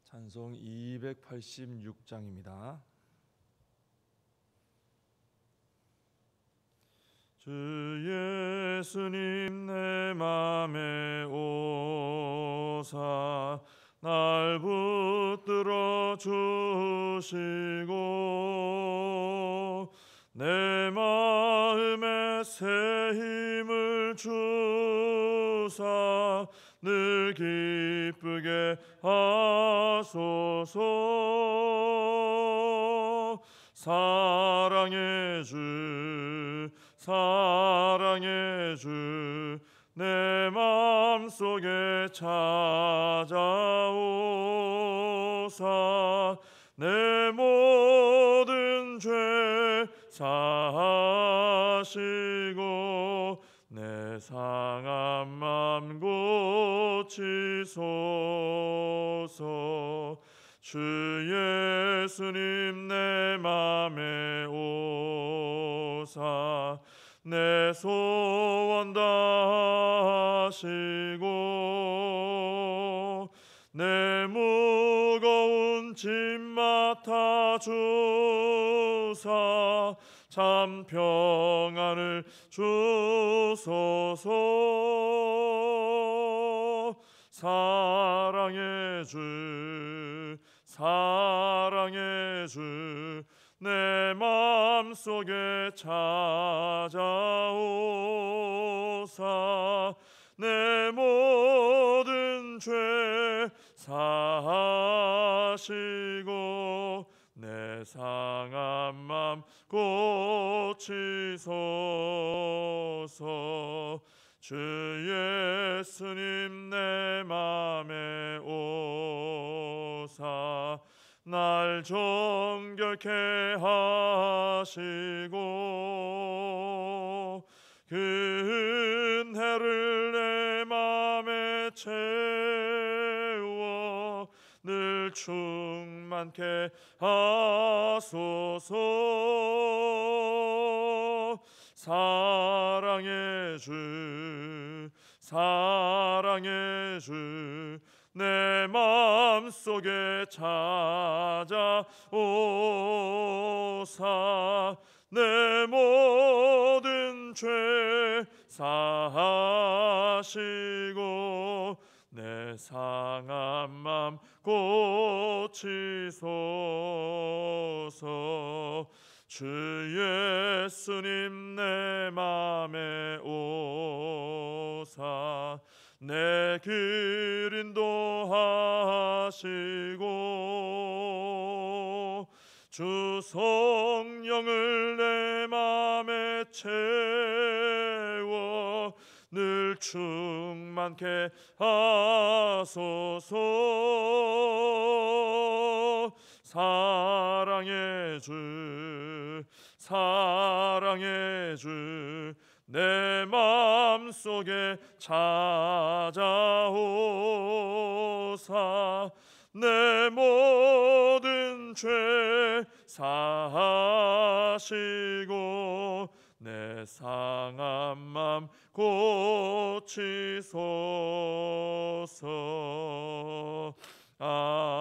찬송 286장입니다. 주 예수님 내 맘에 오사 날 붙들어 주시고 내 마음에 새 힘을 주사 늘 기쁘게 하소서. 사랑의 주 사랑의 주 내 맘속에 찾아오사 내 모든 죄 사하시고 내 상한 맘 고치소서. 주 예수님 내 맘에 오사 내 소원 다하시고 내 무거운 짐 맡아 주사 참 평안을 주소서. 사랑의 주 사랑의 주 내 맘속에 찾아오사 내 모든 죄 사하시고 내 상한 맘 고치소서. 주 예수님 내 맘에 오사 날 정결케 하시고 그 은혜를 내 맘에 채워 늘 충만케 하소서. 사랑의 주 사랑의 주 내 맘속에 찾아오사 내 모든 죄 사하시고 내 상한 맘 고치소서. 주 예수님 내 맘에 오사 내 길 인도하시고 주 성령을 내 맘에 채워 늘 충만케 하소서. 사랑의 주 사랑의 주 내 맘속에 찾아오사 내 모든 죄 사하시고 내 상한 맘 고치소서. 아멘.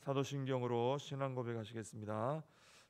사도신경으로 신앙 고백하시겠습니다.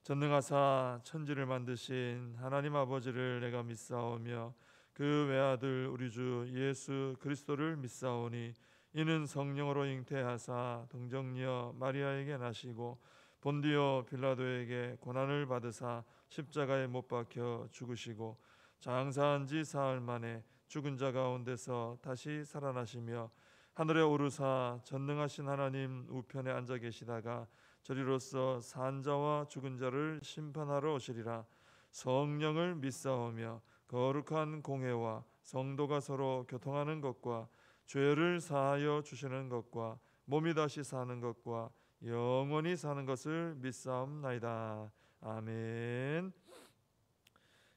전능하사 천지를 만드신 하나님 아버지를 내가 믿사오며 그 외아들 우리 주 예수 그리스도를 믿사오니 이는 성령으로 잉태하사 동정녀 마리아에게 나시고 본디오 빌라도에게 고난을 받으사 십자가에 못 박혀 죽으시고 장사한 지 사흘 만에 죽은 자 가운데서 다시 살아나시며 하늘에 오르사 전능하신 하나님 우편에 앉아 계시다가 저리로서 산 자와 죽은 자를 심판하러 오시리라. 성령을 믿사오며 거룩한 공회와 성도가 서로 교통하는 것과 죄를 사하여 주시는 것과 몸이 다시 사는 것과 영원히 사는 것을 믿사옵나이다. 아멘.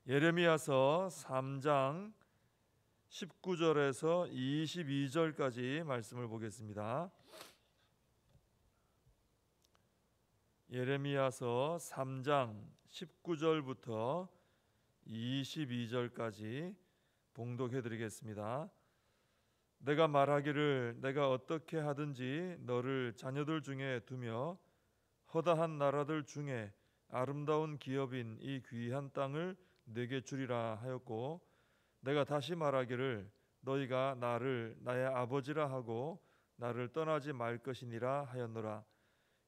예레미야서 3장 19절에서 22절까지 말씀을 보겠습니다. 예레미야서 3장 19절부터 22절까지 봉독해 드리겠습니다. 내가 말하기를 내가 어떻게 하든지 너를 자녀들 중에 두며 허다한 나라들 중에 아름다운 기업인 이 귀한 땅을 내게 주리라 하였고, 내가 다시 말하기를 너희가 나를 나의 아버지라 하고 나를 떠나지 말 것이니라 하였노라.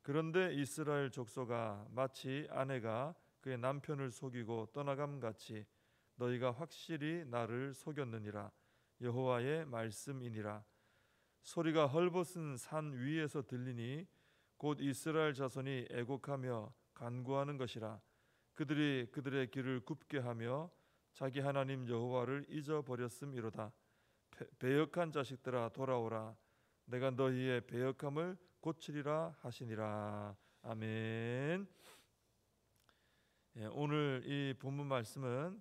그런데 이스라엘 족속아, 마치 아내가 그의 남편을 속이고 떠나감 같이 너희가 확실히 나를 속였느니라. 여호와의 말씀이니라. 소리가 헐벗은 산 위에서 들리니 곧 이스라엘 자손이 애곡하며 간구하는 것이라. 그들이 그들의 길을 굽게 하며 자기 하나님 여호와를 잊어버렸음이로다. 배역한 자식들아, 돌아오라. 내가 너희의 배역함을 고치리라 하시니라. 아멘. 오늘 이 본문 말씀은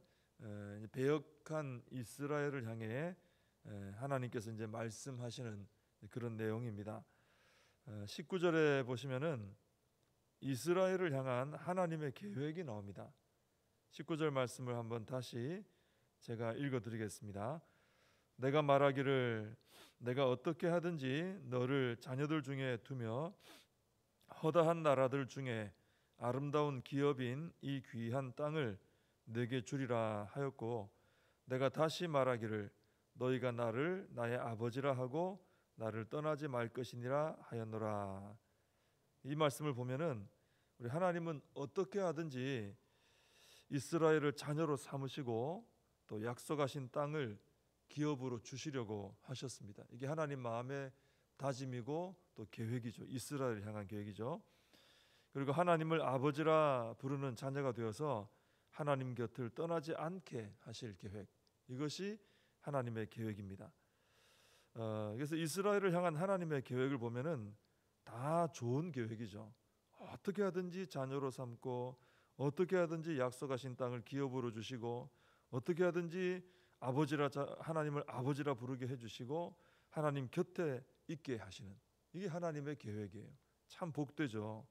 배역한 이스라엘을 향해 하나님께서 이제 말씀하시는 그런 내용입니다. 19절에 보시면은 이스라엘을 향한 하나님의 계획이 나옵니다. 19절 말씀을 한번 다시 제가 읽어드리겠습니다. 내가 말하기를 내가 어떻게 하든지 너를 자녀들 중에 두며 허다한 나라들 중에 아름다운 기업인 이 귀한 땅을 내게 주리라 하였고, 내가 다시 말하기를 너희가 나를 나의 아버지라 하고 나를 떠나지 말 것이니라 하였노라. 이 말씀을 보면은 우리 하나님은 어떻게 하든지 이스라엘을 자녀로 삼으시고 또 약속하신 땅을 기업으로 주시려고 하셨습니다. 이게 하나님 마음의 다짐이고 또 계획이죠. 이스라엘을 향한 계획이죠. 그리고 하나님을 아버지라 부르는 자녀가 되어서 하나님 곁을 떠나지 않게 하실 계획, 이것이 하나님의 계획입니다. 그래서 이스라엘을 향한 하나님의 계획을 보면은 다 좋은 계획이죠. 어떻게 하든지 자녀로 삼고, 어떻게 하든지 약속하신 땅을 기업으로 주시고, 어떻게 하든지 하나님을 아버지라 부르게 해주시고 하나님 곁에 있게 하시는, 이게 하나님의 계획이에요. 참 복되죠.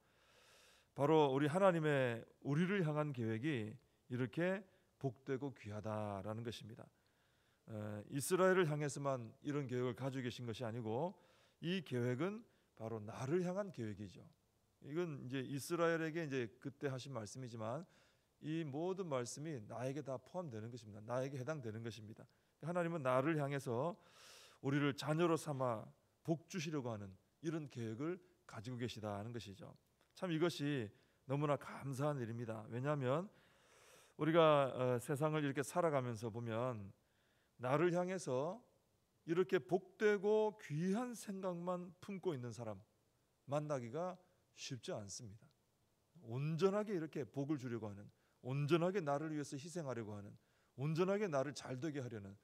바로 우리 하나님의 우리를 향한 계획이 이렇게 복되고 귀하다라는 것입니다. 이스라엘을 향해서만 이런 계획을 가지고 계신 것이 아니고 이 계획은 바로 나를 향한 계획이죠. 이건 이제 이스라엘에게 이제 그때 하신 말씀이지만 이 모든 말씀이 나에게 다 포함되는 것입니다. 나에게 해당되는 것입니다. 하나님은 나를 향해서 우리를 자녀로 삼아 복 주시려고 하는 이런 계획을 가지고 계시다는 것이죠. 참 이것이 너무나 감사한 일입니다. 왜냐하면 우리가 세상을 이렇게 살아가면서 보면 나를 향해서 이렇게 복되고 귀한 생각만 품고 있는 사람 만나기가 쉽지 않습니다. 온전하게 이렇게 복을 주려고 하는, 온전하게 나를 위해서 희생하려고 하는, 온전하게 나를 잘되게 하려는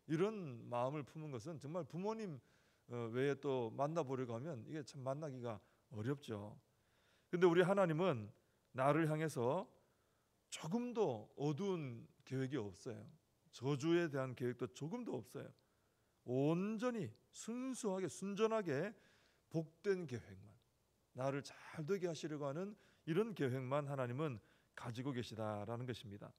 이런 마음을 품은 것은 정말 부모님 외에 또 만나보려고 하면 이게 참 만나기가 어렵죠. 근데 우리 하나님은 나를 향해서 조금도 어두운 계획이 없어요. 저주에 대한 계획도 조금도 없어요. 온전히 순수하게 순전하게 복된 계획만, 나를 잘되게 하시려고 하는 이런 계획만 하나님은 가지고 계시다라는 것입니다.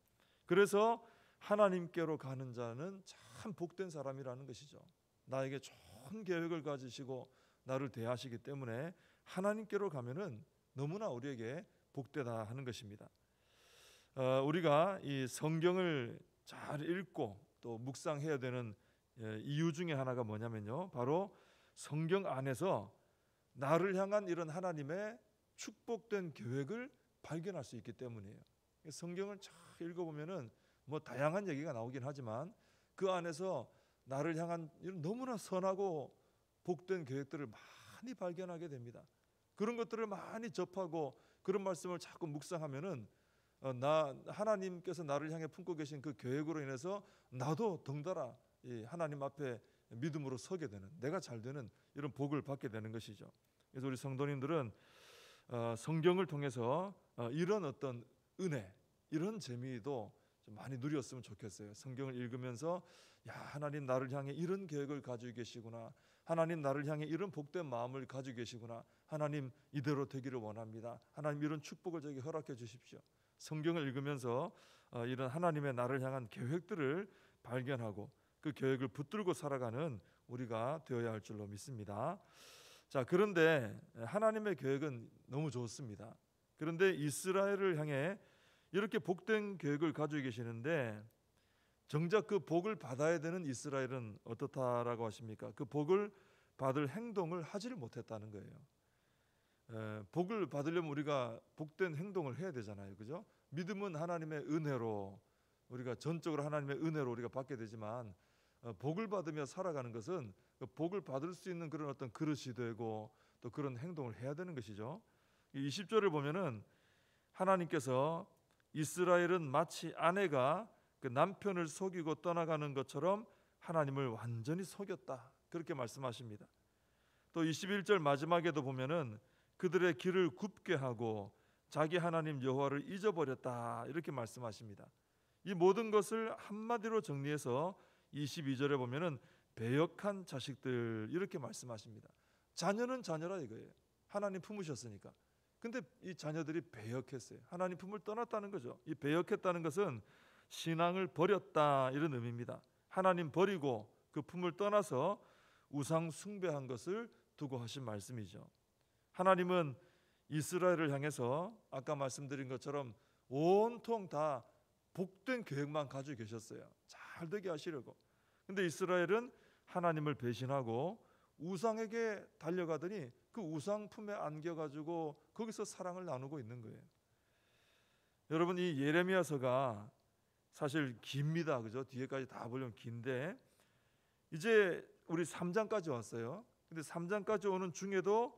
그래서 하나님께로 가는 자는 참 복된 사람이라는 것이죠. 나에게 좋은 계획을 가지시고 나를 대하시기 때문에 하나님께로 가면은 너무나 우리에게 복되다 하는 것입니다. 우리가 이 성경을 잘 읽고 또 묵상해야 되는 이유 중에 하나가 뭐냐면요, 바로 성경 안에서 나를 향한 이런 하나님의 축복된 계획을 발견할 수 있기 때문이에요. 성경을 잘 읽어보면은 뭐 다양한 얘기가 나오긴 하지만 그 안에서 나를 향한 이런 너무나 선하고 복된 계획들을 많이 발견하게 됩니다. 그런 것들을 많이 접하고 그런 말씀을 자꾸 묵상하면은 하나님께서 나를 향해 품고 계신 그 계획으로 인해서 나도 덩달아 하나님 앞에 믿음으로 서게 되는, 내가 잘 되는 이런 복을 받게 되는 것이죠. 그래서 우리 성도님들은 성경을 통해서 이런 어떤 은혜, 이런 재미도 좀 많이 누렸으면 좋겠어요. 성경을 읽으면서 야, 하나님 나를 향해 이런 계획을 가지고 계시구나, 하나님 나를 향해 이런 복된 마음을 가지고 계시구나, 하나님 이대로 되기를 원합니다, 하나님 이런 축복을 저에게 허락해 주십시오. 성경을 읽으면서 이런 하나님의 나를 향한 계획들을 발견하고 그 계획을 붙들고 살아가는 우리가 되어야 할 줄로 믿습니다. 자, 그런데 하나님의 계획은 너무 좋습니다. 그런데 이스라엘을 향해 이렇게 복된 계획을 가지고 계시는데 정작 그 복을 받아야 되는 이스라엘은 어떻다라고 하십니까? 그 복을 받을 행동을 하지를 못했다는 거예요. 복을 받으려면 우리가 복된 행동을 해야 되잖아요, 그죠? 믿음은 하나님의 은혜로, 우리가 전적으로 하나님의 은혜로 우리가 받게 되지만 복을 받으며 살아가는 것은 그 복을 받을 수 있는 그런 어떤 그릇이 되고 또 그런 행동을 해야 되는 것이죠. 20절을 보면은 하나님께서 이스라엘은 마치 아내가 그 남편을 속이고 떠나가는 것처럼 하나님을 완전히 속였다, 그렇게 말씀하십니다. 또 21절 마지막에도 보면은 그들의 길을 굽게 하고 자기 하나님 여호와를 잊어버렸다, 이렇게 말씀하십니다. 이 모든 것을 한마디로 정리해서 22절에 보면은 배역한 자식들, 이렇게 말씀하십니다. 자녀는 자녀라 이거예요. 하나님 품으셨으니까. 근데 이 자녀들이 배역했어요. 하나님 품을 떠났다는 거죠. 이 배역했다는 것은 신앙을 버렸다, 이런 의미입니다. 하나님 버리고 그 품을 떠나서 우상 숭배한 것을 두고 하신 말씀이죠. 하나님은 이스라엘을 향해서 아까 말씀드린 것처럼 온통 다 복된 계획만 가지고 계셨어요. 잘 되게 하시려고. 근데 이스라엘은 하나님을 배신하고 우상에게 달려가더니 그 우상 품에 안겨가지고 거기서 사랑을 나누고 있는 거예요. 여러분, 이 예레미야서가 사실 깁니다, 그죠? 뒤에까지 다 보려면 긴데 이제 우리 3장까지 왔어요. 근데 3장까지 오는 중에도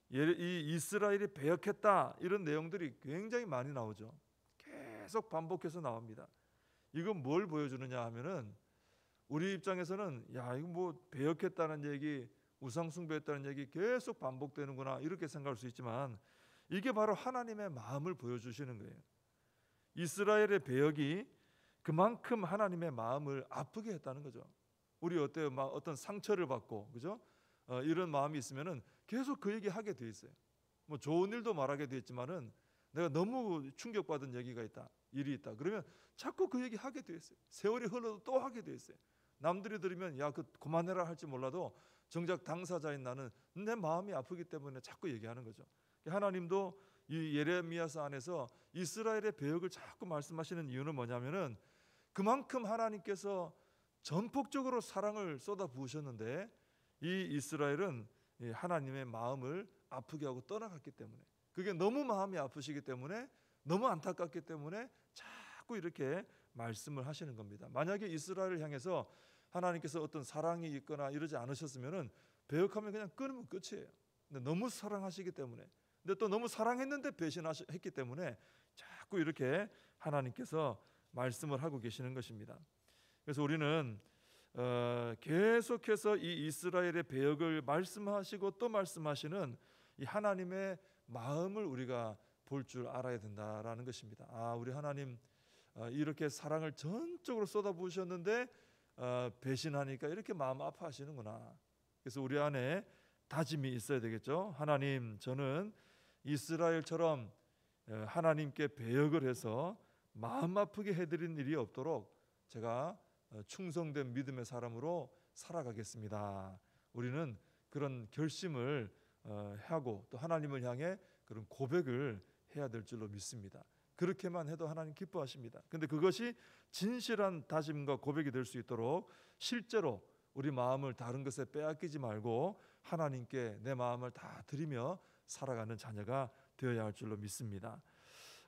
이 이스라엘이 배역했다, 이런 내용들이 굉장히 많이 나오죠. 계속 반복해서 나옵니다. 이건 뭘 보여주느냐 하면은 우리 입장에서는 야, 이거 뭐 배역했다는 얘기, 우상 숭배했다는 얘기 계속 반복되는구나, 이렇게 생각할 수 있지만 이게 바로 하나님의 마음을 보여주시는 거예요. 이스라엘의 배역이 그만큼 하나님의 마음을 아프게 했다는 거죠. 우리 어때요? 막 어떤 상처를 받고, 그죠? 이런 마음이 있으면은 계속 그 얘기 하게 돼 있어요. 뭐 좋은 일도 말하게 돼 있지만은 내가 너무 충격받은 얘기가 있다, 일이 있다, 그러면 자꾸 그 얘기 하게 돼 있어요. 세월이 흘러도 또 하게 돼 있어요. 남들이 들으면 야, 그 그만해라 할지 몰라도 정작 당사자인 나는 내 마음이 아프기 때문에 자꾸 얘기하는 거죠. 하나님도 이 예레미야서 안에서 이스라엘의 배역을 자꾸 말씀하시는 이유는 뭐냐면은 그만큼 하나님께서 전폭적으로 사랑을 쏟아 부으셨는데 이 이스라엘은 하나님의 마음을 아프게 하고 떠나갔기 때문에, 그게 너무 마음이 아프시기 때문에, 너무 안타깝기 때문에 자꾸 이렇게 말씀을 하시는 겁니다. 만약에 이스라엘을 향해서 하나님께서 어떤 사랑이 있거나 이러지 않으셨으면은 배역하면 그냥 끊으면 끝이에요. 근데 너무 사랑하시기 때문에, 근데 또 너무 사랑했는데 배신했기 때문에 자꾸 이렇게 하나님께서 말씀을 하고 계시는 것입니다. 그래서 우리는 계속해서 이 이스라엘의 배역을 말씀하시고 또 말씀하시는 이 하나님의 마음을 우리가 볼 줄 알아야 된다라는 것입니다. 아, 우리 하나님 이렇게 사랑을 전적으로 쏟아부으셨는데 배신하니까 이렇게 마음 아파하시는구나. 그래서 우리 안에 다짐이 있어야 되겠죠. 하나님, 저는 이스라엘처럼 하나님께 배역을 해서 마음 아프게 해드린 일이 없도록 제가 충성된 믿음의 사람으로 살아가겠습니다. 우리는 그런 결심을 하고 또 하나님을 향해 그런 고백을 해야 될 줄로 믿습니다. 그렇게만 해도 하나님 기뻐하십니다. 근데 그것이 진실한 다짐과 고백이 될 수 있도록 실제로 우리 마음을 다른 것에 빼앗기지 말고 하나님께 내 마음을 다 드리며 살아가는 자녀가 되어야 할 줄로 믿습니다.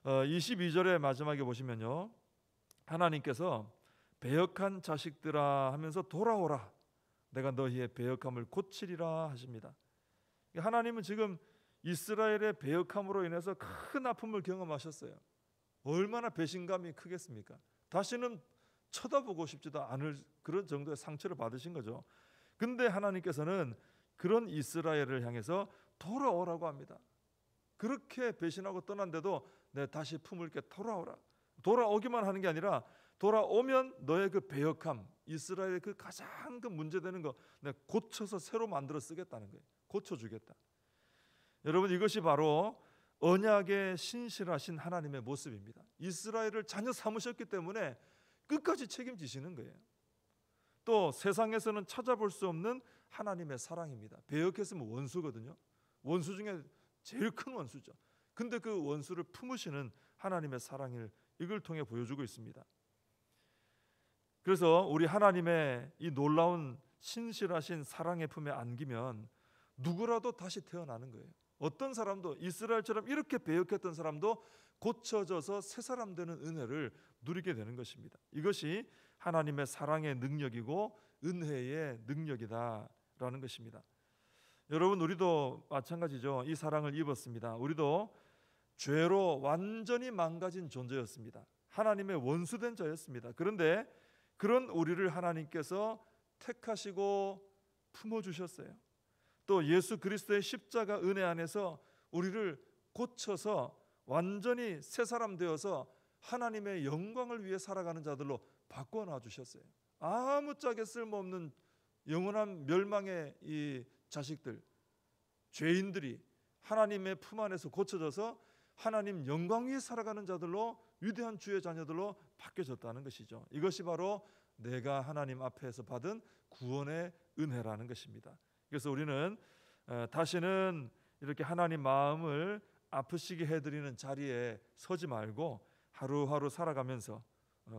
22절의 마지막에 보시면요, 하나님께서 배역한 자식들아 하면서 돌아오라, 내가 너희의 배역함을 고치리라 하십니다. 하나님은 지금 이스라엘의 배역함으로 인해서 큰 아픔을 경험하셨어요. 얼마나 배신감이 크겠습니까? 다시는 쳐다보고 싶지도 않을 그런 정도의 상처를 받으신 거죠. 근데 하나님께서는 그런 이스라엘을 향해서 돌아오라고 합니다. 그렇게 배신하고 떠난데도 내 다시 품을게, 돌아오라. 돌아오기만 하는 게 아니라 돌아오면 너의 그 배역함, 이스라엘의 그 가장 그 문제되는 거 내가 고쳐서 새로 만들어 쓰겠다는 거예요. 고쳐주겠다. 여러분, 이것이 바로 언약에 신실하신 하나님의 모습입니다. 이스라엘을 자녀 삼으셨기 때문에 끝까지 책임지시는 거예요. 또 세상에서는 찾아볼 수 없는 하나님의 사랑입니다. 배역했으면 원수거든요. 원수 중에 제일 큰 원수죠. 근데 그 원수를 품으시는 하나님의 사랑을 이걸 통해 보여주고 있습니다. 그래서 우리 하나님의 이 놀라운 신실하신 사랑의 품에 안기면 누구라도 다시 태어나는 거예요. 어떤 사람도, 이스라엘처럼 이렇게 배역했던 사람도 고쳐져서 새 사람 되는 은혜를 누리게 되는 것입니다. 이것이 하나님의 사랑의 능력이고 은혜의 능력이다라는 것입니다. 여러분, 우리도 마찬가지죠. 이 사랑을 입었습니다. 우리도 죄로 완전히 망가진 존재였습니다. 하나님의 원수된 자였습니다. 그런데 그런 우리를 하나님께서 택하시고 품어주셨어요. 또 예수 그리스도의 십자가 은혜 안에서 우리를 고쳐서 완전히 새 사람 되어서 하나님의 영광을 위해 살아가는 자들로 바꿔놔 주셨어요. 아무짝에 쓸모없는 영원한 멸망의 이 자식들, 죄인들이 하나님의 품 안에서 고쳐져서 하나님 영광 위에 살아가는 자들로, 위대한 주의 자녀들로 바뀌어졌다는 것이죠. 이것이 바로 내가 하나님 앞에서 받은 구원의 은혜라는 것입니다. 그래서 우리는 다시는 이렇게 하나님 마음을 아프시게 해드리는 자리에 서지 말고 하루하루 살아가면서,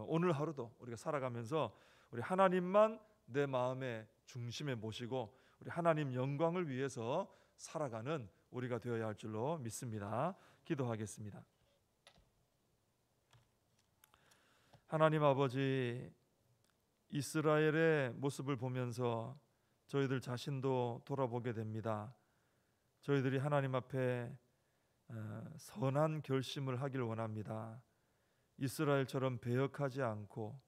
오늘 하루도 우리가 살아가면서 우리 하나님만 내 마음의 중심에 모시고 우리 하나님 영광을 위해서 살아가는 우리가 되어야 할 줄로 믿습니다. 기도하겠습니다. 하나님 아버지, 이스라엘의 모습을 보면서 저희들 자신도 돌아보게 됩니다. 저희들이 하나님 앞에 선한 결심을 하길 원합니다. 이스라엘처럼 배역하지 않고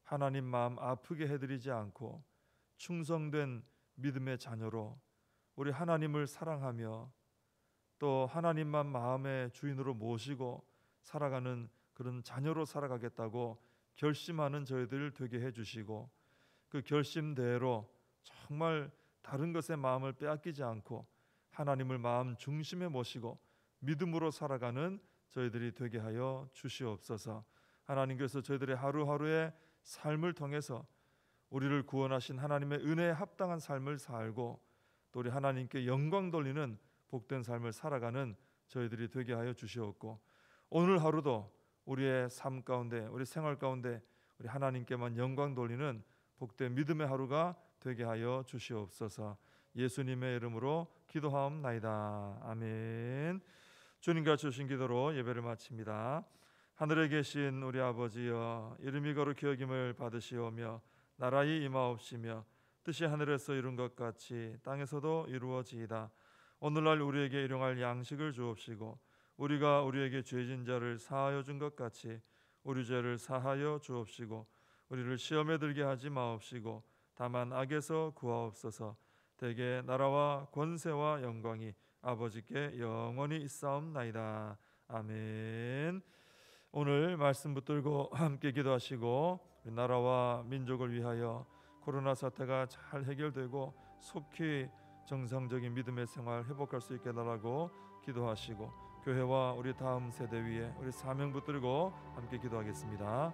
하나님 마음 아프게 해드리지 않고 충성된 믿음의 자녀로 우리 하나님을 사랑하며 또 하나님만 마음의 주인으로 모시고 살아가는 그런 자녀로 살아가겠다고 결심하는 저희들 되게 해주시고, 그 결심대로 정말 다른 것에 마음을 빼앗기지 않고 하나님을 마음 중심에 모시고 믿음으로 살아가는 저희들이 되게 하여 주시옵소서. 하나님께서 저희들의 하루하루의 삶을 통해서 우리를 구원하신 하나님의 은혜에 합당한 삶을 살고 또 우리 하나님께 영광 돌리는 복된 삶을 살아가는 저희들이 되게 하여 주시옵고, 오늘 하루도 우리의 삶 가운데, 우리 생활 가운데 우리 하나님께만 영광 돌리는 복된 믿음의 하루가 되게 하여 주시옵소서. 예수님의 이름으로 기도하옵나이다. 아멘. 주님과 주신 기도로 예배를 마칩니다. 하늘에 계신 우리 아버지여, 이름이 거룩히 여김을 받으시오며 나라의 임하옵시며 뜻이 하늘에서 이룬 것 같이 땅에서도 이루어지이다. 오늘날 우리에게 일용할 양식을 주옵시고 우리가 우리에게 죄진 자를 사하여 준 것 같이 우리 죄를 사하여 주옵시고 우리를 시험에 들게 하지 마옵시고 다만 악에서 구하옵소서. 대개 나라와 권세와 영광이 아버지께 영원히 있사옵나이다. 아멘. 오늘 말씀 붙들고 함께 기도하시고 나라와 민족을 위하여 코로나 사태가 잘 해결되고 속히 정상적인 믿음의 생활 회복할 수 있게 해달라고 기도하시고 교회와 우리 다음 세대 위에 우리 사명 붙들고 함께 기도하겠습니다.